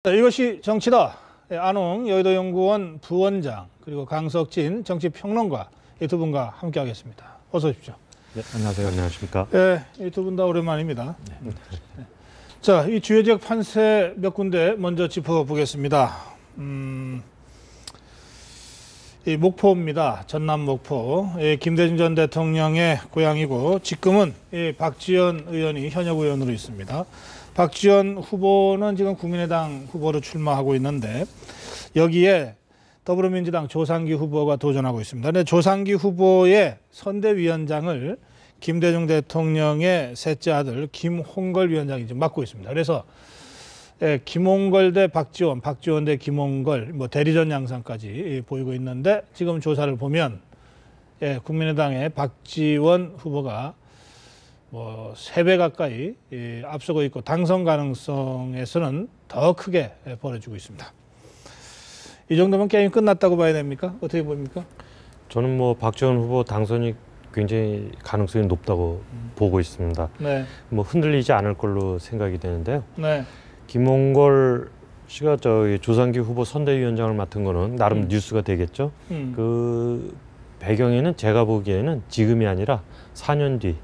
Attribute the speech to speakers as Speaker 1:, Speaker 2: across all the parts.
Speaker 1: 자, 이것이 정치다. 안홍 여의도연구원 부원장 그리고 강석진 정치평론가 이 두 분과 함께하겠습니다. 어서 오십시오.
Speaker 2: 네, 안녕하세요. 안녕하십니까?
Speaker 1: 네, 이 두 분 다 오랜만입니다. 네. 자, 이 주요 지역 판세 몇 군데 먼저 짚어보겠습니다. 이 목포입니다. 전남 목포. 김대중 전 대통령의 고향이고 지금은 박지원 의원이 현역 의원으로 있습니다. 박지원 후보는 지금 국민의당 후보로 출마하고 있는데 여기에 더불어민주당 조상기 후보가 도전하고 있습니다. 그런데 조상기 후보의 선대위원장을 김대중 대통령의 셋째 아들 김홍걸 위원장이 지금 맡고 있습니다. 그래서 김홍걸 대 박지원, 박지원 대 김홍걸, 뭐 대리전 양상까지 보이고 있는데 지금 조사를 보면 국민의당의 박지원 후보가 뭐 3배 가까이 앞서고 있고 당선 가능성에서는 더 크게 벌어지고 있습니다. 이 정도면 게임이 끝났다고 봐야 됩니까? 어떻게 보입니까?
Speaker 2: 저는 뭐 박지원 후보 당선이 굉장히 가능성이 높다고 보고 있습니다.
Speaker 1: 네.
Speaker 2: 뭐 흔들리지 않을 걸로 생각이 되는데요.
Speaker 1: 네.
Speaker 2: 김홍걸 씨가 저기 조상기 후보 선대위원장을 맡은 거는 나름 뉴스가 되겠죠. 그 배경에는 제가 보기에는 지금이 아니라 4년 뒤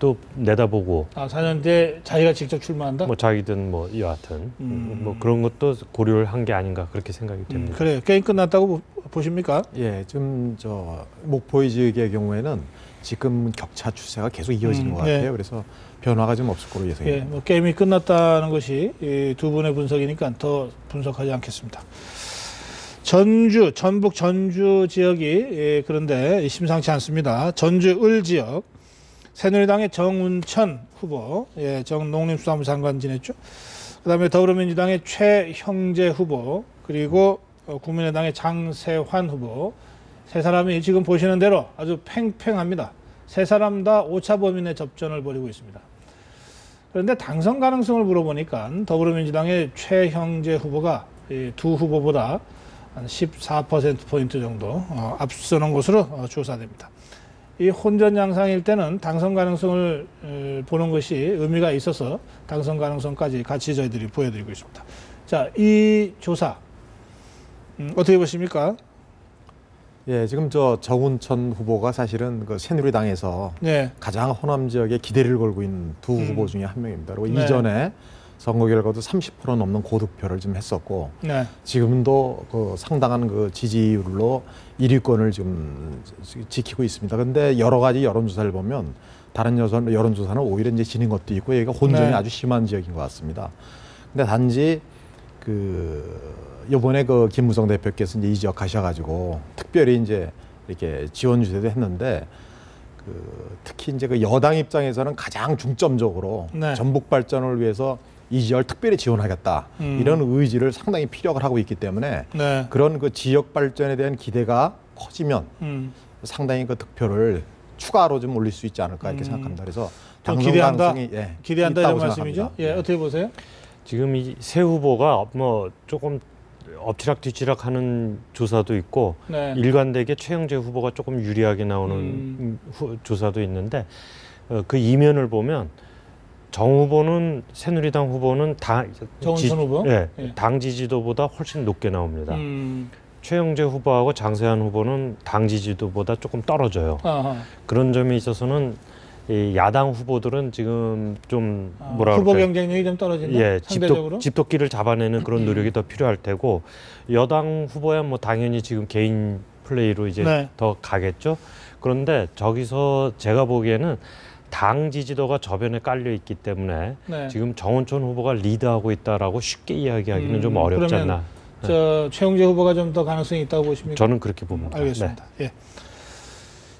Speaker 2: 또 내다보고
Speaker 1: 4년 뒤에 자기가 직접 출마한다?
Speaker 2: 뭐 자기든 뭐 여하튼 뭐 그런 것도 고려를 한 게 아닌가 그렇게 생각이 됩니다.
Speaker 1: 그래요. 게임 끝났다고 보십니까?
Speaker 3: 예, 좀 목포의 지역의 경우에는 지금 격차 추세가 계속 이어지는 것 같아요. 그래서 변화가 좀 없을 거로 예상해요.
Speaker 1: 예, 뭐 게임이 끝났다는 것이 이 두 분의 분석이니까 더 분석하지 않겠습니다. 전북 전주 지역이 그런데 심상치 않습니다. 전주 을 지역 새누리당의 정운천 후보, 전 농림수산부 장관 지냈죠. 그다음에 더불어민주당의 최형재 후보, 그리고 국민의당의 장세환 후보, 세 사람이 지금 보시는 대로 아주 팽팽합니다. 세 사람 다 오차 범위 내 접전을 벌이고 있습니다. 그런데 당선 가능성을 물어보니까 더불어민주당의 최형재 후보가 이 두 후보보다 한 14%포인트 정도 앞서는 것으로 조사됩니다. 이 혼전 양상일 때는 당선 가능성을 보는 것이 의미가 있어서 당선 가능성까지 같이 저희들이 보여드리고 있습니다. 자, 이 조사 어떻게 보십니까?
Speaker 3: 예, 지금 정운천 후보가 사실은 그 새누리당에서
Speaker 1: 네.
Speaker 3: 가장 호남 지역에 기대를 걸고 있는 두 후보 중에 한 명입니다. 그리고
Speaker 1: 네.
Speaker 3: 이전에 선거 결과도 30% 넘는 고득표를 좀 했었고,
Speaker 1: 네.
Speaker 3: 지금도 그 상당한 그 지지율로 1위권을 좀 지키고 있습니다. 그런데 여러 가지 여론조사를 보면 다른 여론조사는 오히려 이제 지는 것도 있고 여기가 혼전이
Speaker 1: 네.
Speaker 3: 아주 심한 지역인 것 같습니다. 근데 단지 이번에 그 김무성 대표께서 이제 이 지역 가셔가지고 특별히 이제 이렇게 지원 주세도 했는데 특히 이제 그 여당 입장에서는 가장 중점적으로
Speaker 1: 네.
Speaker 3: 전북 발전을 위해서 이 지역을 특별히 지원하겠다 이런 의지를 상당히 피력을 하고 있기 때문에
Speaker 1: 네.
Speaker 3: 그런 그 지역 발전에 대한 기대가 커지면 상당히 그 득표를 추가로 좀 올릴 수 있지 않을까 이렇게 생각합니다. 그래서 당선 가능성이
Speaker 1: 기대한다 이런
Speaker 3: 있다고
Speaker 1: 말씀이죠?
Speaker 3: 생각합니다.
Speaker 1: 예, 어떻게 보세요?
Speaker 2: 지금 이 세 후보가 뭐 조금 엎치락뒤치락하는 조사도 있고
Speaker 1: 네.
Speaker 2: 일관되게 최형재 후보가 조금 유리하게 나오는 조사도 있는데 그 이면을 보면 정 후보는 새누리당 후보는
Speaker 1: 정운천 후보?
Speaker 2: 예,
Speaker 1: 예.
Speaker 2: 당 지지도보다 훨씬 높게 나옵니다. 최형재 후보하고 장세환 후보는 당 지지도보다 조금 떨어져요.
Speaker 1: 아하.
Speaker 2: 그런 점에 있어서는 이 야당 후보들은 지금 좀 뭐라
Speaker 1: 후보
Speaker 2: 그럴까요?
Speaker 1: 경쟁력이 좀 떨어진다.
Speaker 2: 예,
Speaker 1: 상대적으로.
Speaker 2: 집토끼를 잡아내는 그런 노력이 더 필요할 테고 여당 후보야 뭐 당연히 지금 개인 플레이로 이제
Speaker 1: 네.
Speaker 2: 더 가겠죠. 그런데 저기서 제가 보기에는 당 지지도가 저변에 깔려 있기 때문에
Speaker 1: 네.
Speaker 2: 지금 정운천 후보가 리드하고 있다라고 쉽게 이야기하기는 좀 어렵지 않나.
Speaker 1: 최형재 후보가 좀 더 가능성이 있다고 보십니까?
Speaker 2: 저는 그렇게 봅니다.
Speaker 1: 알겠습니다. 네.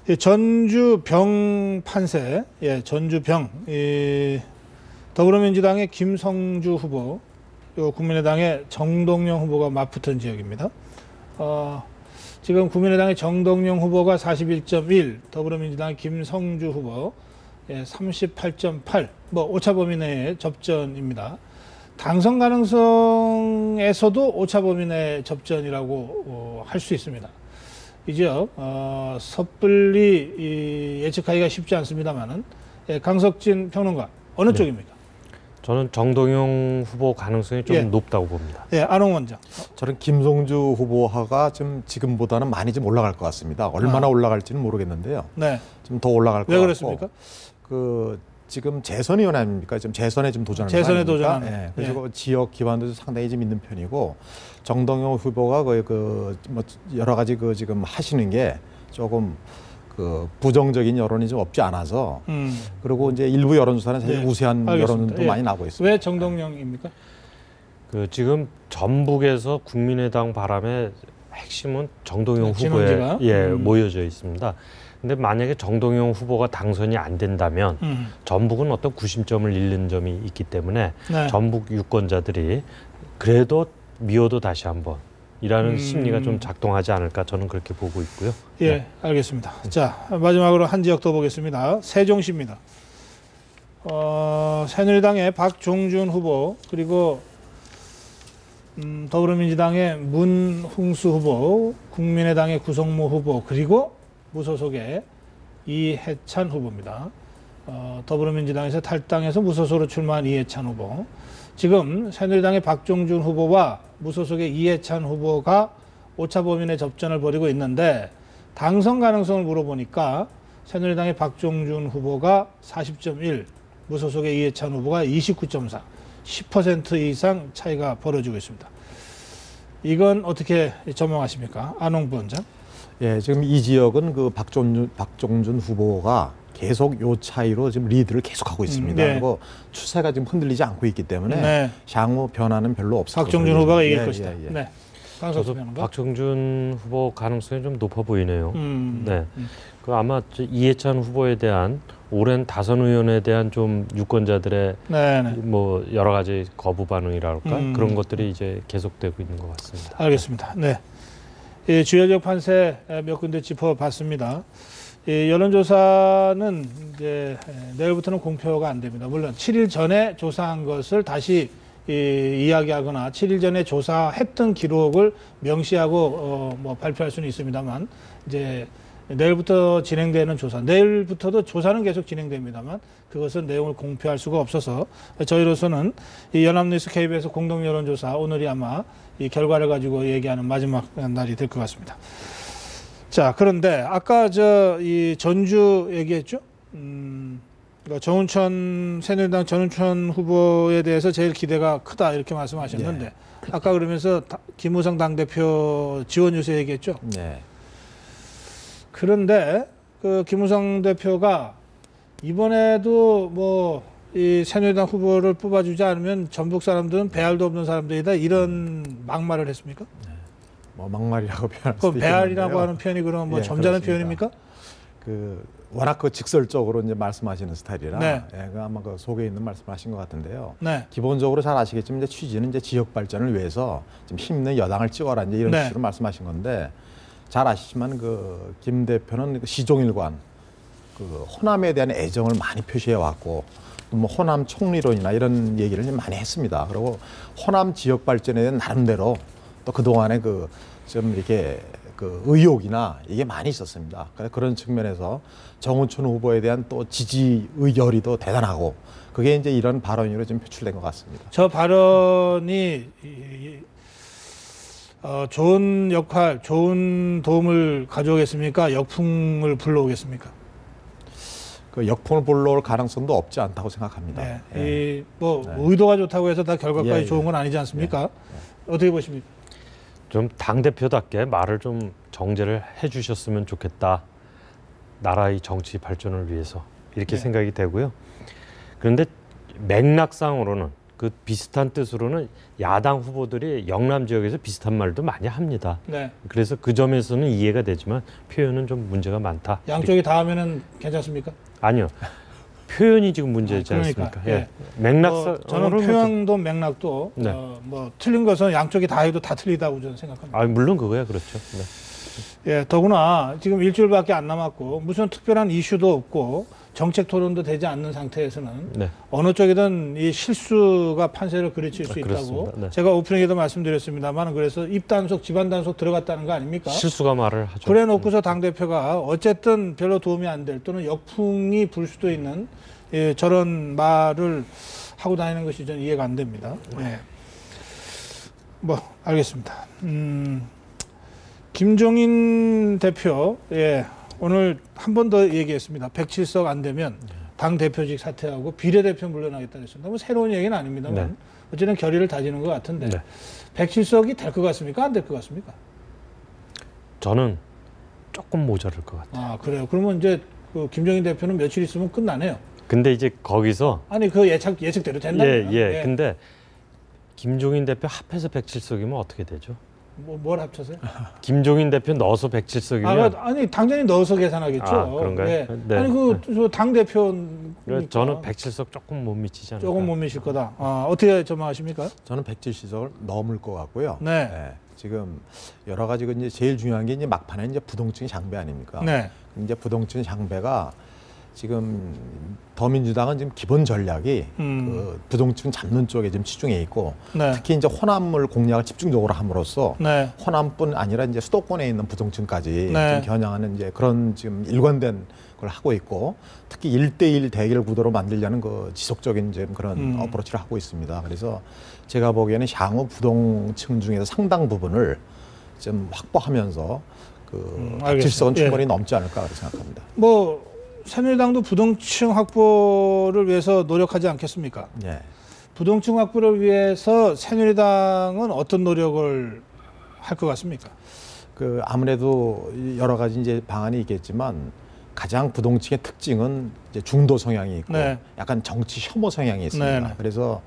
Speaker 1: 예. 전주병 판세, 전주병. 더불어민주당의 김성주 후보, 그리고 국민의당의 정동영 후보가 맞붙은 지역입니다. 지금 국민의당의 정동영 후보가 41.1, 더불어민주당의 김성주 후보 38.8, 뭐 오차 범위 내의 접전입니다. 당선 가능성에서도 오차 범위 내 접전이라고 할 수 있습니다. 이 지역 섣불리 예측하기가 쉽지 않습니다만은 강석진 평론가 어느 쪽입니까?
Speaker 2: 저는 정동영 후보 가능성이 좀
Speaker 1: 예.
Speaker 2: 높다고 봅니다.
Speaker 1: 예, 안홍 원장.
Speaker 3: 저는 김성주 후보가 좀 지금보다는 많이 좀 올라갈 것 같습니다. 얼마나 올라갈지는 모르겠는데요.
Speaker 1: 네.
Speaker 3: 좀 더 올라갈 것
Speaker 1: 왜
Speaker 3: 같고.
Speaker 1: 그렇습니까?
Speaker 3: 그 지금 재선위원 아닙니까? 지금 재선에 좀 도전하는
Speaker 1: 재선에
Speaker 3: 거 아닙니까?
Speaker 1: 도전하는.
Speaker 3: 예. 그리고 지역 기반도 상당히 좀 있는 편이고 정동영 후보가 거의 뭐 여러 가지 지금 하시는 게 조금 그 부정적인 여론이 좀 없지 않아서 그리고 이제 일부 여론조사는 사실
Speaker 1: 예.
Speaker 3: 우세한
Speaker 1: 알겠습니다.
Speaker 3: 여론도
Speaker 1: 예.
Speaker 3: 많이 나오고 있습니다.
Speaker 1: 왜 정동영입니까?
Speaker 2: 그 지금 전북에서 국민의당 바람의 핵심은 정동영
Speaker 1: 진원지가?
Speaker 2: 후보에 모여져 있습니다. 근데 만약에 정동영 후보가 당선이 안 된다면 전북은 어떤 구심점을 잃는 점이 있기 때문에
Speaker 1: 네.
Speaker 2: 전북 유권자들이 그래도 미워도 다시 한번 이라는 심리가 좀 작동하지 않을까 저는 그렇게 보고 있고요.
Speaker 1: 예,
Speaker 2: 네.
Speaker 1: 알겠습니다. 자, 마지막으로 한 지역 더 보겠습니다. 세종시입니다. 새누리당의 박종준 후보 그리고 더불어민주당의 문흥수 후보, 국민의당의 구성모 후보 그리고 무소속의 이해찬 후보입니다. 더불어민주당에서 탈당해서 무소속으로 출마한 이해찬 후보. 지금 새누리당의 박종준 후보와 무소속의 이해찬 후보가 오차 범위내 접전을 벌이고 있는데 당선 가능성을 물어보니까 새누리당의 박종준 후보가 40.1, 무소속의 이해찬 후보가 29.4, 10% 이상 차이가 벌어지고 있습니다. 이건 어떻게 전망하십니까? 안홍 부원장.
Speaker 3: 예, 지금 이 지역은 그 박종준 후보가 계속 요 차이로 지금 리드를 계속하고 있습니다.
Speaker 1: 네.
Speaker 3: 그리고 추세가 지금 흔들리지 않고 있기 때문에
Speaker 1: 네.
Speaker 3: 향후 변화는 별로 없을
Speaker 1: 박종준
Speaker 3: 것으로
Speaker 1: 후보가
Speaker 3: 보입니다.
Speaker 1: 이길 것이다.
Speaker 3: 예.
Speaker 1: 네.
Speaker 2: 저도 박종준 후보 가능성이 좀 높아 보이네요. 네, 그 아마 이해찬 후보에 대한 오랜 다선 의원에 대한 좀 유권자들의
Speaker 1: 네네.
Speaker 2: 뭐 여러 가지 거부 반응이랄까 그런 것들이 이제 계속되고 있는 것 같습니다.
Speaker 1: 알겠습니다. 네. 이 주요적 판세 몇 군데 짚어봤습니다. 이 여론조사는 이제 내일부터는 공표가 안 됩니다. 물론 7일 전에 조사한 것을 다시 이야기하거나 7일 전에 조사했던 기록을 명시하고 뭐 발표할 수는 있습니다만 이제 내일부터 진행되는 조사, 내일부터도 조사는 계속 진행됩니다만 그것은 내용을 공표할 수가 없어서 저희로서는 이 연합뉴스 KBS 공동 여론조사 오늘이 아마 이 결과를 가지고 얘기하는 마지막 날이 될 것 같습니다. 자, 그런데 아까 이 전주 얘기했죠? 정운천 새누리당 전운천 후보에 대해서 제일 기대가 크다 이렇게 말씀하셨는데
Speaker 3: 네.
Speaker 1: 아까 그러면서 김무성 당대표 지원 유세 얘기했죠?
Speaker 3: 네.
Speaker 1: 그런데 그 김무성 대표가 이번에도 뭐 이 새누리당 후보를 뽑아주지 않으면 전북 사람들은 배알도 없는 사람들이다 이런 막말을 했습니까?
Speaker 3: 뭐 막말이라고 표현할
Speaker 1: 그
Speaker 3: 수도
Speaker 1: 배알이라고
Speaker 3: 있겠는데요.
Speaker 1: 하는 표현이 그럼 뭐
Speaker 3: 예,
Speaker 1: 점잖은
Speaker 3: 그렇습니다.
Speaker 1: 표현입니까?
Speaker 3: 워낙 직설적으로 이제 말씀하시는 스타일이라
Speaker 1: 네.
Speaker 3: 아마 그 속에 있는 말씀하신 것 같은데요.
Speaker 1: 네.
Speaker 3: 기본적으로 잘 아시겠지만 이제 취지는 이제 지역 발전을 위해서 좀 힘있는 여당을 찍어라 이제 이런
Speaker 1: 네.
Speaker 3: 취지로 말씀하신 건데 잘 아시지만 김 대표는 시종일관 호남에 대한 애정을 많이 표시해 왔고 또 뭐 호남 총리론이나 이런 얘기를 많이 했습니다. 그리고 호남 지역 발전에 대한 나름대로 또 그동안에 좀 이렇게 의욕이나 이게 많이 있었습니다. 그런 측면에서 정운천 후보에 대한 또 지지 의열이도 대단하고 그게 이제 이런 발언으로 좀 표출된 것 같습니다.
Speaker 1: 저 발언이 좋은 역할, 좋은 도움을 가져오겠습니까? 역풍을 불러오겠습니까?
Speaker 3: 역풍을 불러올 가능성도 없지 않다고 생각합니다.
Speaker 1: 네.
Speaker 3: 예.
Speaker 1: 네.
Speaker 3: 네.
Speaker 1: 의도가 좋다고 해서 다 결과까지
Speaker 3: 예,
Speaker 1: 좋은
Speaker 3: 예.
Speaker 1: 건 아니지 않습니까?
Speaker 3: 예.
Speaker 1: 어떻게 보십니까?
Speaker 2: 좀 당대표답게 말을 좀 정제를 해주셨으면 좋겠다. 나라의 정치 발전을 위해서 이렇게
Speaker 1: 네.
Speaker 2: 생각이 되고요. 그런데 맥락상으로는 그 비슷한 뜻으로는 야당 후보들이 영남 지역에서 비슷한 말도 많이 합니다.
Speaker 1: 네.
Speaker 2: 그래서 그 점에서는 이해가 되지만 표현은 좀 문제가 많다.
Speaker 1: 양쪽이 다 하면은 괜찮습니까?
Speaker 2: 아니요. 표현이 지금 문제지
Speaker 1: 그러니까,
Speaker 2: 않습니까?
Speaker 1: 예.
Speaker 2: 맥락상
Speaker 1: 저는 표현도 맥락도
Speaker 2: 네.
Speaker 1: 뭐 틀린 것은 양쪽이 다 해도 다 틀리다고 저는 생각합니다.
Speaker 2: 물론 그거야 그렇죠. 네.
Speaker 1: 예, 더구나 지금 일주일밖에 안 남았고 무슨 특별한 이슈도 없고 정책 토론도 되지 않는 상태에서는
Speaker 2: 네.
Speaker 1: 어느 쪽이든 이 실수가 판세를 그르칠 수 있다고
Speaker 2: 그렇습니다. 네.
Speaker 1: 제가 오프닝에도 말씀드렸습니다만 그래서 입단속, 집안단속 들어갔다는 거 아닙니까?
Speaker 2: 실수가 말을 하죠.
Speaker 1: 그래 놓고서 당대표가 어쨌든 별로 도움이 안 될 또는 역풍이 불 수도 있는 저런 말을 하고 다니는 것이 전 이해가 안 됩니다. 네. 뭐 알겠습니다. 김종인 대표, 예, 오늘 한 번 더 얘기했습니다. 107석 안 되면 당 대표직 사퇴하고 비례대표 물러나겠다 했습니다. 뭐 새로운 얘기는 아닙니다만
Speaker 2: 네.
Speaker 1: 어쨌든 결의를 다지는 것 같은데
Speaker 2: 네.
Speaker 1: 107석이 될 것 같습니까? 안 될 것 같습니까?
Speaker 2: 저는 조금 모자랄 것 같아요.
Speaker 1: 아, 그래요. 그러면 이제 그 김종인 대표는 며칠 있으면 끝나네요.
Speaker 2: 근데 이제 거기서
Speaker 1: 아니 그 예측대로 된다면.
Speaker 2: 예. 근데 김종인 대표 합해서 107석이면 어떻게 되죠?
Speaker 1: 뭘 합쳐서요?
Speaker 2: 김종인 대표 넣어서 107석이면
Speaker 1: 아니 당연히 넣어서 계산하겠죠.
Speaker 2: 그런가요?
Speaker 1: 예.
Speaker 2: 네.
Speaker 1: 아니 당 대표
Speaker 2: 저는 107석 조금 못 미치지 않을까.
Speaker 1: 조금 못 미칠 거다. 어떻게 전망하십니까?
Speaker 3: 저는 107석을 넘을 것 같고요.
Speaker 1: 네.
Speaker 3: 지금 여러 가지 이제 제일 중요한 게 이제 막판에 이제 부동층 향배 아닙니까?
Speaker 1: 네.
Speaker 3: 이제 부동층 향배가 지금 더민주당은 지금 기본 전략이 그 부동층 잡는 쪽에 지금 치중해 있고
Speaker 1: 네.
Speaker 3: 특히 이제 호남을 공략을 집중적으로 함으로써
Speaker 1: 네.
Speaker 3: 호남뿐 아니라 이제 수도권에 있는 부동층까지
Speaker 1: 네.
Speaker 3: 지금 겨냥하는 이제 그런 지금 일관된 걸 하고 있고 특히 1대1 대결 구도로 만들려는 그 지속적인 지금 그런 어프로치를 하고 있습니다. 그래서 제가 보기에는 향후 부동층 중에서 상당 부분을 좀 확보하면서 그 107석은 충분히 넘지 않을까 그렇게 생각합니다.
Speaker 1: 뭐 새누리당도 부동층 확보를 위해서 노력하지 않겠습니까?
Speaker 3: 예.
Speaker 1: 부동층 확보를 위해서 새누리당은 어떤 노력을 할 것 같습니까?
Speaker 3: 그 아무래도 여러 가지 이제 방안이 있겠지만 가장 부동층의 특징은 이제 중도 성향이 있고
Speaker 1: 네.
Speaker 3: 약간 정치 혐오 성향이 있습니다.
Speaker 1: 네.
Speaker 3: 그래서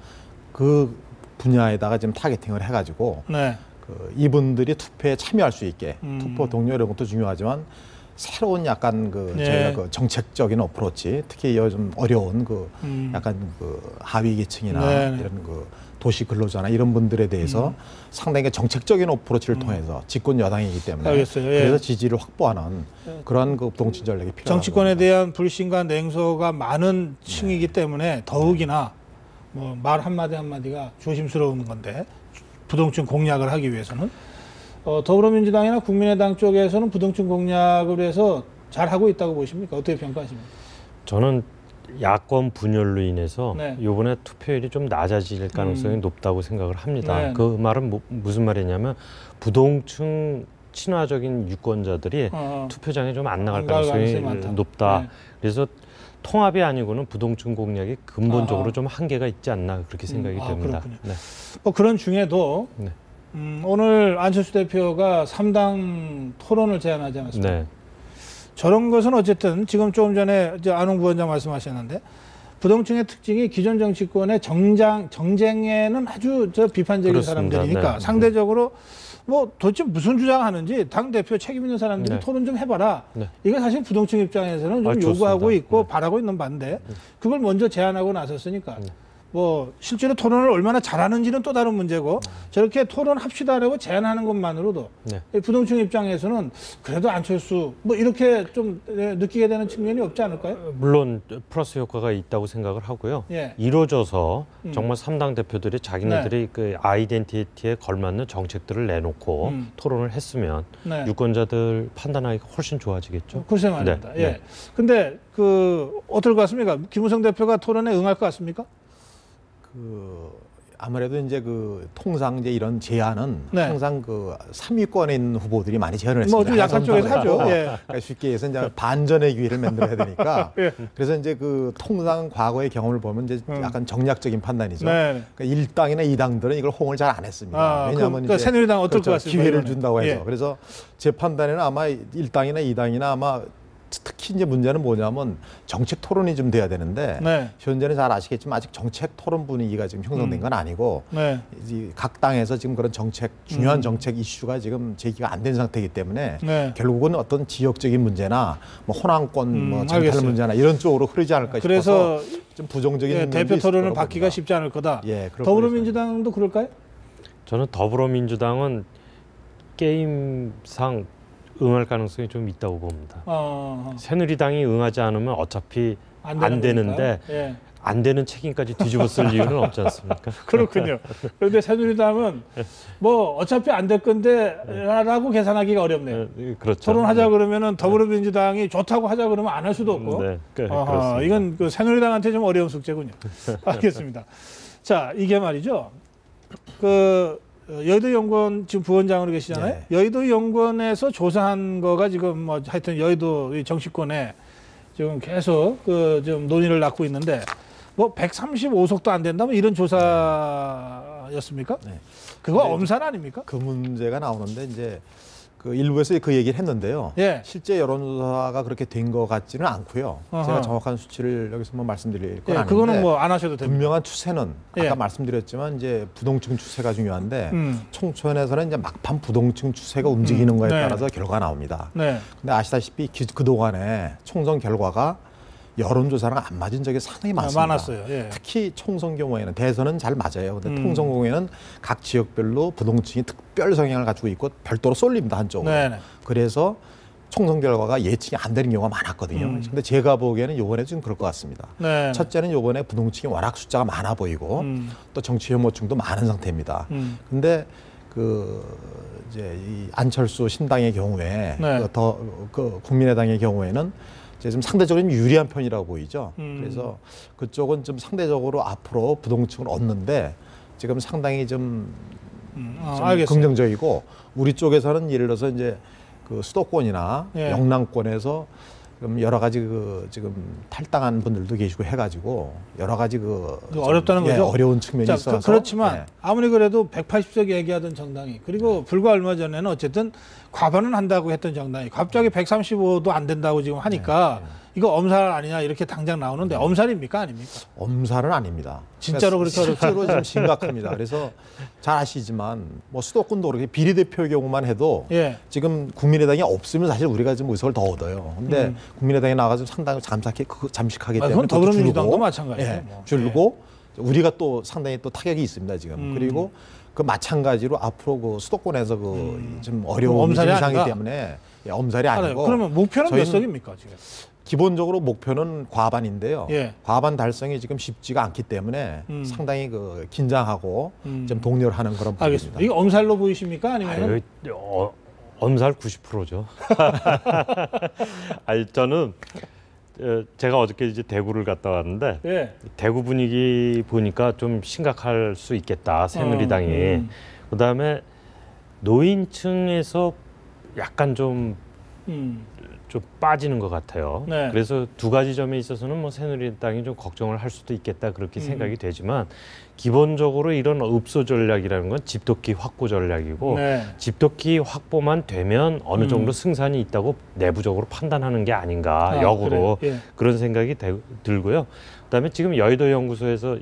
Speaker 3: 그 분야에다가 지금 타겟팅을 해가지고
Speaker 1: 네.
Speaker 3: 그 이분들이 투표에 참여할 수 있게 투표 동료 이런 것도 중요하지만 새로운 약간 그
Speaker 1: 네.
Speaker 3: 저희가 그 정책적인 어프로치 특히 요즘 어려운 그 약간 그 하위 계층이나
Speaker 1: 네.
Speaker 3: 이런 그 도시 근로자나 이런 분들에 대해서 상당히 정책적인 어프로치를 통해서 집권 여당이기 때문에
Speaker 1: 알겠어요. 예.
Speaker 3: 그래서 지지를 확보하는 그러한 그 부동층 전략이 필요하다.
Speaker 1: 정치권에 대한 불신과 냉소가 많은 층이기 때문에 더욱이나 뭐 말 한마디 한마디가 조심스러운 건데 부동층 공략을 하기 위해서는 더불어민주당이나 국민의당 쪽에서는 부동층 공략을 해서 잘하고 있다고 보십니까? 어떻게 평가하십니까?
Speaker 2: 저는 야권 분열로 인해서
Speaker 1: 네.
Speaker 2: 이번에 투표율이 좀 낮아질 가능성이 높다고 생각을 합니다.
Speaker 1: 네.
Speaker 2: 그 말은 무슨 말이냐면 부동층 친화적인 유권자들이 투표장에 좀 안 나갈 가능성이 높다.
Speaker 1: 네.
Speaker 2: 그래서 통합이 아니고는 부동층 공략이 근본적으로 좀 한계가 있지 않나 그렇게 생각이 됩니다.
Speaker 1: 네. 뭐 그런 중에도
Speaker 2: 네.
Speaker 1: 오늘 안철수 대표가 3당 토론을 제안하지 않았습니까?
Speaker 2: 네.
Speaker 1: 저런 것은 어쨌든 지금 조금 전에 이제 안홍 부원장 말씀하셨는데 부동층의 특징이 기존 정치권의 정쟁에는 아주 비판적인
Speaker 2: 그렇습니다.
Speaker 1: 사람들이니까
Speaker 2: 네.
Speaker 1: 상대적으로 뭐 도대체 무슨 주장하는지 당 대표 책임 있는 사람들이
Speaker 2: 네.
Speaker 1: 토론 좀 해봐라.
Speaker 2: 네.
Speaker 1: 이게 사실 부동층 입장에서는 좀
Speaker 2: 좋습니다.
Speaker 1: 요구하고 있고
Speaker 2: 네.
Speaker 1: 바라고 있는 바인데 그걸 먼저 제안하고 나섰으니까 뭐 실제로 토론을 얼마나 잘하는지는 또 다른 문제고 저렇게 토론합시다라고 제안하는 것만으로도
Speaker 2: 네.
Speaker 1: 부동층 입장에서는 그래도 안철수 뭐 이렇게 좀 느끼게 되는 측면이 없지 않을까요?
Speaker 2: 물론 플러스 효과가 있다고 생각을 하고요.
Speaker 1: 예.
Speaker 2: 이루어져서 정말 3당 대표들이 자기네들이
Speaker 1: 네.
Speaker 2: 그 아이덴티티에 걸맞는 정책들을 내놓고 토론을 했으면
Speaker 1: 네.
Speaker 2: 유권자들 판단하기가 훨씬 좋아지겠죠.
Speaker 1: 글쎄 말입니다.
Speaker 2: 네.
Speaker 1: 예.
Speaker 2: 네.
Speaker 1: 근데 그 어떨 것 같습니까? 김무성 대표가 토론에 응할 것 같습니까?
Speaker 3: 그 아무래도 이제 그 통상 이제 이런 제안은
Speaker 1: 네.
Speaker 3: 항상 그 3위권에 있는 후보들이 많이 제안을
Speaker 1: 뭐
Speaker 3: 했습니다.
Speaker 1: 좀 약한 쪽에서 하죠. 예.
Speaker 3: 그러니까 쉽게 해서 이제 반전의 기회를 만들어야 되니까.
Speaker 1: 예.
Speaker 3: 그래서 이제 그 통상 과거의 경험을 보면 이제 약간 정략적인 판단이죠.
Speaker 1: 네.
Speaker 3: 그러니까 1당이나 2당들은 이걸 호응을 잘 안 했습니다. 왜냐하면
Speaker 1: 그러니까 새누리당 어떨 것 같습니까?
Speaker 3: 기회를 준다고 해서.
Speaker 1: 예.
Speaker 3: 그래서 제 판단에는 아마 1당이나 2당이나 아마 특히 이제 문제는 뭐냐면 정책 토론이 좀 돼야 되는데
Speaker 1: 네.
Speaker 3: 현재는 잘 아시겠지만 아직 정책 토론 분위기가 지금 형성된 건 아니고
Speaker 1: 네.
Speaker 3: 각 당에서 지금 그런 정책 중요한 정책 이슈가 지금 제기가 안 된 상태이기 때문에
Speaker 1: 네.
Speaker 3: 결국은 어떤 지역적인 문제나 뭐 호남권 뭐 쟁탈
Speaker 1: 알겠어요.
Speaker 3: 문제나 이런 쪽으로 흐르지 않을까
Speaker 1: 그래서
Speaker 3: 싶어서 좀 부정적인
Speaker 1: 예,
Speaker 3: 면도
Speaker 1: 대표
Speaker 3: 있을
Speaker 1: 토론을
Speaker 3: 거라고
Speaker 1: 받기가
Speaker 3: 봅니다.
Speaker 1: 쉽지 않을 거다.
Speaker 3: 예, 그럴
Speaker 1: 더불어민주당도 그럴까요?
Speaker 2: 저는 더불어민주당은 게임상 응할 가능성이 좀 있다고 봅니다. 새누리당이 응하지 않으면 어차피 안 되는데
Speaker 1: 예.
Speaker 2: 안 되는 책임까지 뒤집어 쓸 이유는 없지 않습니까?
Speaker 1: 그렇군요. 그런데 새누리당은 뭐 어차피 안 될 건데라고 계산하기가 어렵네요.
Speaker 2: 그렇죠.
Speaker 1: 토론하자 그러면은 더불어민주당이 좋다고 하자 그러면 안 할 수도 없고.
Speaker 2: 네,
Speaker 1: 아하,
Speaker 2: 그렇습니다.
Speaker 1: 이건 그 새누리당한테 좀 어려운 숙제군요. 알겠습니다. 자, 이게 말이죠. 그 여의도 연구원 지금 부원장으로 계시잖아요.
Speaker 3: 네.
Speaker 1: 여의도 연구원에서 조사한 거가 지금 뭐 하여튼 여의도 이 정치권에 지금 계속 그 좀 논의를 낳고 있는데 뭐 135석도 안 된다 뭐 이런 조사였습니까?
Speaker 3: 네.
Speaker 1: 그거
Speaker 3: 근데
Speaker 1: 엄산 아닙니까?
Speaker 3: 그 문제가 나오는데 이제 그 일부에서 그 얘기를 했는데요.
Speaker 1: 예.
Speaker 3: 실제 여론조사가 그렇게 된 것 같지는 않고요.
Speaker 1: 어허.
Speaker 3: 제가 정확한 수치를 여기서 뭐 말씀드릴 건
Speaker 1: 예,
Speaker 3: 아닌데
Speaker 1: 그거는 뭐 안 하셔도 됩니다.
Speaker 3: 분명한 추세는
Speaker 1: 예.
Speaker 3: 아까 말씀드렸지만 이제 부동층 추세가 중요한데
Speaker 1: 음.
Speaker 3: 총선에서는 이제 막판 부동층 추세가 움직이는 거에
Speaker 1: 네.
Speaker 3: 따라서 결과가 나옵니다.
Speaker 1: 네.
Speaker 3: 근데 아시다시피 그동안에 총선 결과가 여론조사랑 안 맞은 적이 상당히 많습니다.
Speaker 1: 많았어요. 예.
Speaker 3: 특히 총선 경우에는 대선은 잘 맞아요. 근데
Speaker 1: 음.
Speaker 3: 통선 경우에는 각 지역별로 부동층이 특별 성향을 가지고 있고 별도로 쏠립니다 한쪽으로.
Speaker 1: 네네.
Speaker 3: 그래서 총선 결과가 예측이 안 되는 경우가 많았거든요. 근데 제가 보기에는 이번에 좀 그럴 것 같습니다.
Speaker 1: 네.
Speaker 3: 첫째는 이번에 부동층이 워낙 숫자가 많아 보이고 또 정치 혐오층도 많은 상태입니다. 근데 그 이제 이 안철수 신당의 경우에
Speaker 1: 네.
Speaker 3: 그 국민의당의 경우에는 이제 좀 상대적으로 좀 유리한 편이라고 보이죠. 그래서 그쪽은 좀 상대적으로 앞으로 부동층을 얻는데 지금 상당히 좀
Speaker 1: 알겠습니다.
Speaker 3: 긍정적이고 우리 쪽에서는 예를 들어서 이제 그 수도권이나
Speaker 1: 예.
Speaker 3: 영남권에서 좀 여러 가지 그 지금 탈당한 분들도 계시고 해가지고 여러 가지 그 좀,
Speaker 1: 어렵다는
Speaker 3: 예,
Speaker 1: 거죠?
Speaker 3: 어려운 측면이
Speaker 1: 자,
Speaker 3: 있어서
Speaker 1: 그렇지만
Speaker 3: 예.
Speaker 1: 아무리 그래도 180석 얘기하던 정당이 그리고 불과 얼마 전에는 어쨌든 과반은 한다고 했던 정당이 갑자기 135도 안 된다고 지금 하니까 이거 엄살 아니냐 이렇게 당장 나오는데 엄살입니까 아닙니까?
Speaker 3: 엄살은 아닙니다.
Speaker 1: 진짜로 그렇게
Speaker 3: 실제로 좀 심각합니다. 그래서 잘 아시지만 뭐 수도권도 그렇게 비례대표의 경우만 해도
Speaker 1: 예.
Speaker 3: 지금 국민의당이 없으면 사실 우리가 좀 의석을 더 얻어요. 근데 국민의당이 나가서 상당히 잠식하기 때문에
Speaker 1: 그건
Speaker 3: 그것도
Speaker 1: 더불어민주당도
Speaker 3: 줄고,
Speaker 1: 마찬가지예요.
Speaker 3: 예,
Speaker 1: 뭐.
Speaker 3: 줄고 우리가 또 상당히 또 타격이 있습니다 지금. 그리고 그 마찬가지로 앞으로 그 수도권에서 그 좀 어려운
Speaker 1: 엄살이
Speaker 3: 상이기
Speaker 1: 아닌가?
Speaker 3: 때문에 예, 엄살이
Speaker 1: 알아요.
Speaker 3: 아니고.
Speaker 1: 그러면 목표는 몇
Speaker 3: 저희는
Speaker 1: 석입니까 지금?
Speaker 3: 기본적으로 목표는 과반인데요.
Speaker 1: 예.
Speaker 3: 과반 달성이 지금 쉽지가 않기 때문에 상당히 그 긴장하고 좀 동료를 하는 그런
Speaker 1: 알겠습니다.
Speaker 3: 부분입니다.
Speaker 1: 이거 엄살로 보이십니까 아니면
Speaker 2: 엄살 90%죠. 아니 저는 제가 어저께 이제 대구를 갔다 왔는데
Speaker 1: 예.
Speaker 2: 대구 분위기 보니까 좀 심각할 수 있겠다 새누리당이. 그다음에 노인층에서 약간 좀 빠지는 것 같아요.
Speaker 1: 네.
Speaker 2: 그래서 두 가지 점에 있어서는 뭐 새누리당이 좀 걱정을 할 수도 있겠다 그렇게 생각이 되지만 기본적으로 이런 읍소 전략이라는 건 집토끼 확보 전략이고
Speaker 1: 네.
Speaker 2: 집토끼 확보만 되면 어느 정도 승산이 있다고 내부적으로 판단하는 게 아닌가 역으로
Speaker 1: 그래요? 예.
Speaker 2: 그런 생각이 들고요. 그다음에 지금 여의도 연구소에서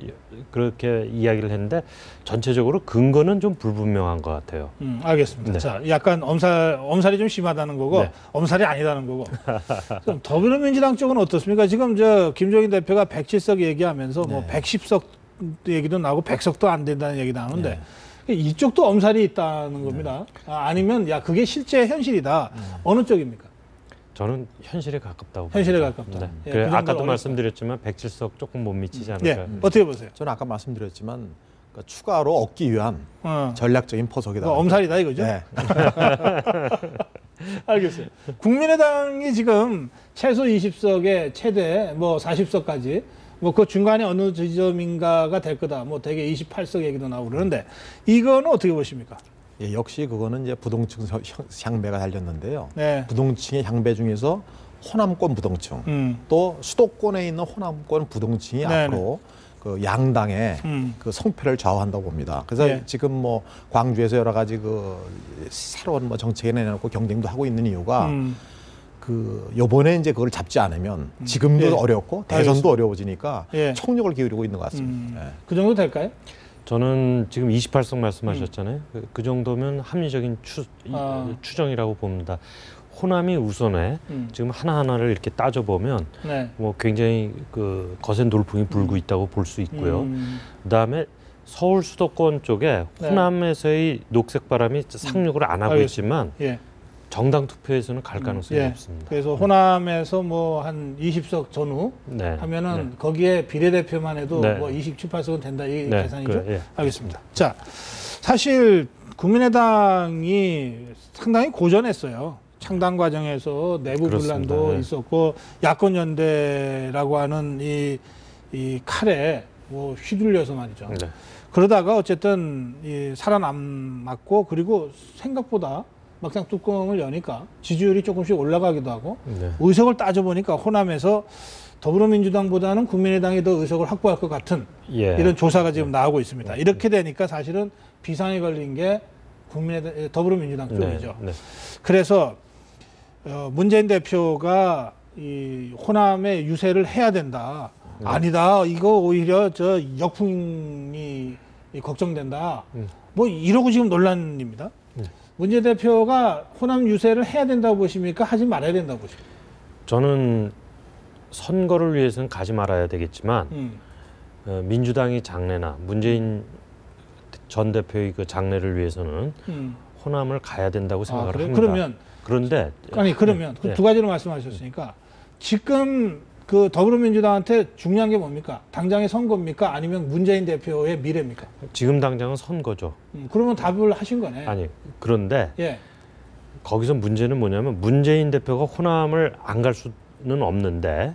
Speaker 2: 그렇게 이야기를 했는데 전체적으로 근거는 좀 불분명한 것 같아요.
Speaker 1: 알겠습니다.
Speaker 2: 네.
Speaker 1: 자, 약간 엄살이 좀 심하다는 거고
Speaker 2: 네.
Speaker 1: 엄살이 아니다는 거고. 그럼 더불어민주당 쪽은 어떻습니까? 지금 저 김종인 대표가 107석 얘기하면서 뭐 110석 얘기도 나오고 100석도 안 된다는 얘기도 나오는데 이쪽도 엄살이 있다는 겁니다. 아니면 야 그게 실제 현실이다. 어느 쪽입니까?
Speaker 2: 저는 현실에 가깝다고
Speaker 1: 현실에
Speaker 2: 봅니다.
Speaker 1: 가깝다.
Speaker 2: 네.
Speaker 1: 예,
Speaker 2: 그래,
Speaker 1: 그 정도는
Speaker 2: 아까도
Speaker 1: 어렵다.
Speaker 2: 말씀드렸지만 107석 조금 못 미치지
Speaker 1: 예,
Speaker 2: 않을까.
Speaker 1: 어떻게 보세요?
Speaker 3: 저는 아까 말씀드렸지만 그러니까 추가로 얻기 위한
Speaker 1: 어.
Speaker 3: 전략적인 포석이다.
Speaker 1: 그거 엄살이다 이거죠?
Speaker 3: 네.
Speaker 1: 알겠어요. 국민의당이 지금 최소 20석에 최대 뭐 40석까지 뭐 그 중간에 어느 지점인가가 될 거다. 뭐 대개 28석 얘기도 나오고 그러는데 이거는 어떻게 보십니까?
Speaker 3: 예, 역시 그거는 이제 부동층 향배가 달렸는데요.
Speaker 1: 네.
Speaker 3: 부동층의 향배 중에서 호남권 부동층 또 수도권에 있는 호남권 부동층이
Speaker 1: 네네.
Speaker 3: 앞으로 그 양당의 그 성패를 좌우한다고 봅니다. 그래서
Speaker 1: 예.
Speaker 3: 지금 뭐 광주에서 여러 가지 그 새로운 뭐 정책을 내놓고 경쟁도 하고 있는 이유가 그 요번에 이제 그걸 잡지 않으면 지금도
Speaker 1: 예.
Speaker 3: 어렵고 대선도
Speaker 1: 알겠습니다.
Speaker 3: 어려워지니까
Speaker 1: 예.
Speaker 3: 총력을 기울이고 있는 것 같습니다. 예.
Speaker 1: 그 정도 될까요?
Speaker 2: 저는 지금 28석 말씀하셨잖아요. 그 정도면 합리적인 추정이라고 봅니다. 호남이 우선에 지금 하나하나를 이렇게 따져보면
Speaker 1: 네.
Speaker 2: 뭐 굉장히 그 거센 돌풍이 불고 있다고 볼 수 있고요. 그다음에 서울 수도권 쪽에
Speaker 1: 네.
Speaker 2: 호남에서의 녹색 바람이 상륙을 안 하고
Speaker 1: 알겠습니다.
Speaker 2: 있지만
Speaker 1: 예.
Speaker 2: 정당 투표에서는 갈 가능성이
Speaker 1: 예.
Speaker 2: 없습니다.
Speaker 1: 그래서 호남에서 뭐 한 20석 전후
Speaker 2: 네.
Speaker 1: 하면은 거기에 비례대표만 해도
Speaker 2: 네.
Speaker 1: 뭐 27, 8석은 된다 이
Speaker 2: 네.
Speaker 1: 계산이죠.
Speaker 2: 예.
Speaker 1: 알겠습니다. 자, 사실 국민의당이 상당히 고전했어요. 창당 과정에서 내부
Speaker 2: 그렇습니다.
Speaker 1: 분란도
Speaker 2: 네.
Speaker 1: 있었고 야권 연대라고 하는 이 칼에 뭐 휘둘려서 말이죠.
Speaker 2: 네.
Speaker 1: 그러다가 어쨌든 살아남았고 그리고 생각보다 막상 뚜껑을 여니까 지지율이 조금씩 올라가기도 하고
Speaker 2: 네.
Speaker 1: 의석을 따져보니까 호남에서 더불어민주당보다는 국민의당이 더 의석을 확보할 것 같은
Speaker 2: 예.
Speaker 1: 이런 조사가 지금 나오고 있습니다. 이렇게 되니까 사실은 비상이 걸린 게 더불어민주당 쪽이죠.
Speaker 2: 네. 네.
Speaker 1: 그래서 문재인 대표가 이 호남의 유세를 해야 된다. 아니다. 이거 오히려 저 역풍이 걱정된다. 뭐 이러고 지금 논란입니다. 문재인 대표가 호남 유세를 해야 된다고 보십니까? 하지 말아야 된다고 보십니까?
Speaker 2: 저는 선거를 위해서는 가지 말아야 되겠지만 민주당이 장래나 문재인 전 대표의 그 장래를 위해서는 호남을 가야 된다고 생각을
Speaker 1: 그래요?
Speaker 2: 합니다.
Speaker 1: 그러면
Speaker 2: 그런데
Speaker 1: 그러면
Speaker 2: 네.
Speaker 1: 두 가지로 말씀하셨으니까 지금 그 더불어민주당한테 중요한 게 뭡니까? 당장의 선거입니까? 아니면 문재인 대표의 미래입니까?
Speaker 2: 지금 당장은 선거죠.
Speaker 1: 그러면 답을 하신 거네.
Speaker 2: 아니 그런데
Speaker 1: 예.
Speaker 2: 거기서 문제는 뭐냐면 문재인 대표가 호남을 안 갈 수는 없는데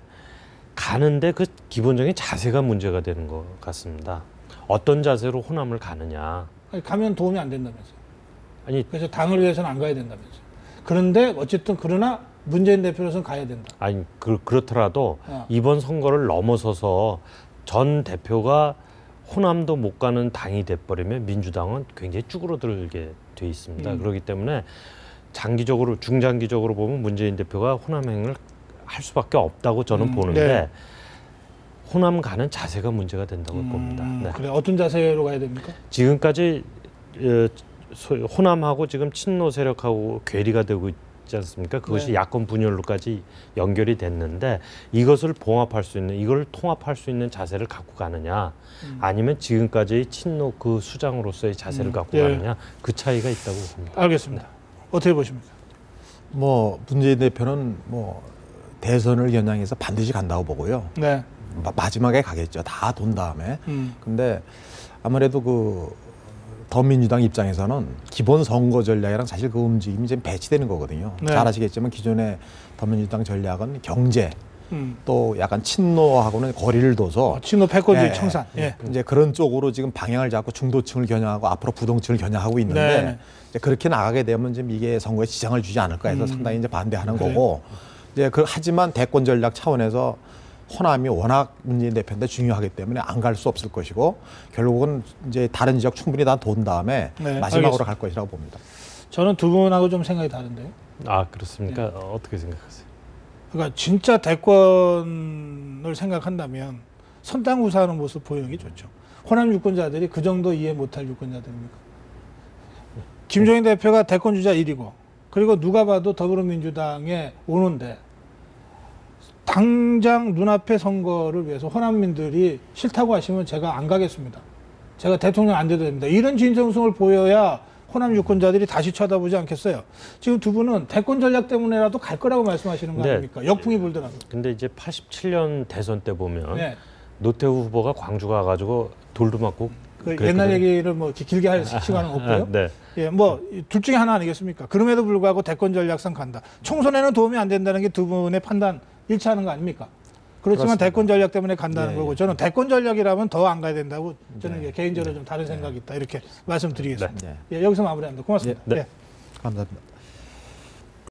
Speaker 2: 가는데 그 기본적인 자세가 문제가 되는 것 같습니다. 어떤 자세로 호남을 가느냐.
Speaker 1: 아니, 가면 도움이 안 된다면서요.
Speaker 2: 아니
Speaker 1: 그래서 당을 위해서는 안 가야 된다면서요. 그런데 어쨌든 그러나 문재인 대표로서는 가야 된다.
Speaker 2: 아니 그렇더라도 이번 선거를 넘어서서 전 대표가 호남도 못 가는 당이 돼버리면 민주당은 굉장히 쭈그러들게 돼 있습니다. 그렇기 때문에 장기적으로 중장기적으로 보면 문재인 대표가 호남행을 할 수밖에 없다고 저는 보는데
Speaker 1: 네.
Speaker 2: 호남 가는 자세가 문제가 된다고 봅니다. 네.
Speaker 1: 그래 어떤 자세로 가야 됩니까?
Speaker 2: 지금까지 호남하고 지금 친노 세력하고 괴리가 되고 있지 않습니까? 그것이
Speaker 1: 네.
Speaker 2: 야권 분열로까지 연결이 됐는데 이것을 봉합할 수 있는, 이걸 통합할 수 있는 자세를 갖고 가느냐, 아니면 지금까지의 친노 그 수장으로서의 자세를 갖고
Speaker 1: 예.
Speaker 2: 가느냐, 그 차이가 있다고 봅니다.
Speaker 1: 알겠습니다. 어떻게 보십니까?
Speaker 3: 뭐 문재인 대표는 뭐 대선을 겨냥해서 반드시 간다고 보고요.
Speaker 1: 네.
Speaker 3: 마지막에 가겠죠. 다 돈 다음에.
Speaker 1: 음.
Speaker 3: 근데 아무래도 그 더민주당 입장에서는 기본 선거 전략이랑 사실 그 움직임이 지금 배치되는 거거든요.
Speaker 1: 네.
Speaker 3: 잘 아시겠지만 기존의 더민주당 전략은 경제
Speaker 1: 음.
Speaker 3: 또 약간 친노하고는 거리를 둬서
Speaker 1: 친노 패권주의
Speaker 3: 예,
Speaker 1: 청산. 예.
Speaker 3: 이제 그런 쪽으로 지금 방향을 잡고 중도층을 겨냥하고 앞으로 부동층을 겨냥하고 있는데
Speaker 1: 네.
Speaker 3: 이제 그렇게 나가게 되면 지금 이게 선거에 지장을 주지 않을까 해서 상당히 이제 반대하는
Speaker 1: 그래요.
Speaker 3: 거고 이제 하지만 대권 전략 차원에서 호남이 워낙 문재인 대표인데 중요하기 때문에 안 갈 수 없을 것이고 결국은 이제 다른 지역 충분히 다 돈 다음에
Speaker 1: 네,
Speaker 3: 마지막으로
Speaker 1: 알겠습니다.
Speaker 3: 갈 것이라고 봅니다.
Speaker 1: 저는 두 분하고 좀 생각이 다른데요.
Speaker 2: 아 그렇습니까?
Speaker 1: 네.
Speaker 2: 어떻게 생각하세요?
Speaker 1: 그러니까 진짜 대권을 생각한다면 선당구사하는 모습 보이는 게 좋죠. 호남 유권자들이 그 정도 이해 못할 유권자들입니까? 김종인 대표가 대권 주자 1위고 그리고 누가 봐도 더불어민주당에 오는데 당장 눈앞의 선거를 위해서 호남민들이 싫다고 하시면 제가 안 가겠습니다. 제가 대통령 안 돼도 됩니다. 이런 진정성을 보여야 호남 유권자들이 다시 쳐다보지 않겠어요. 지금 두 분은 대권 전략 때문에라도 갈 거라고 말씀하시는 거
Speaker 2: 네.
Speaker 1: 아닙니까? 역풍이 불더라도.
Speaker 2: 근데 이제 87년 대선 때 보면
Speaker 1: 네.
Speaker 2: 노태우 후보가 광주 가가지고 돌도 맞고
Speaker 1: 그
Speaker 2: 그랬거든요.
Speaker 1: 옛날 얘기를 뭐 이렇게 길게 할 시간은 없고요.
Speaker 2: 네.
Speaker 1: 예, 뭐 둘 중에 하나 아니겠습니까? 그럼에도 불구하고 대권 전략상 간다. 총선에는 도움이 안 된다는 게 두 분의 판단 일치하는 거 아닙니까? 그렇지만
Speaker 3: 그렇습니다.
Speaker 1: 대권 전략 때문에 간다는
Speaker 3: 예,
Speaker 1: 거고
Speaker 3: 예.
Speaker 1: 저는 대권 전략이라면 더 안 가야 된다고 저는 개인적으로 좀 다른 생각이 있다 이렇게 말씀드리겠습니다.
Speaker 3: 네.
Speaker 1: 예, 여기서 마무리합니다. 고맙습니다.
Speaker 2: 네.
Speaker 1: 예.
Speaker 3: 감사합니다.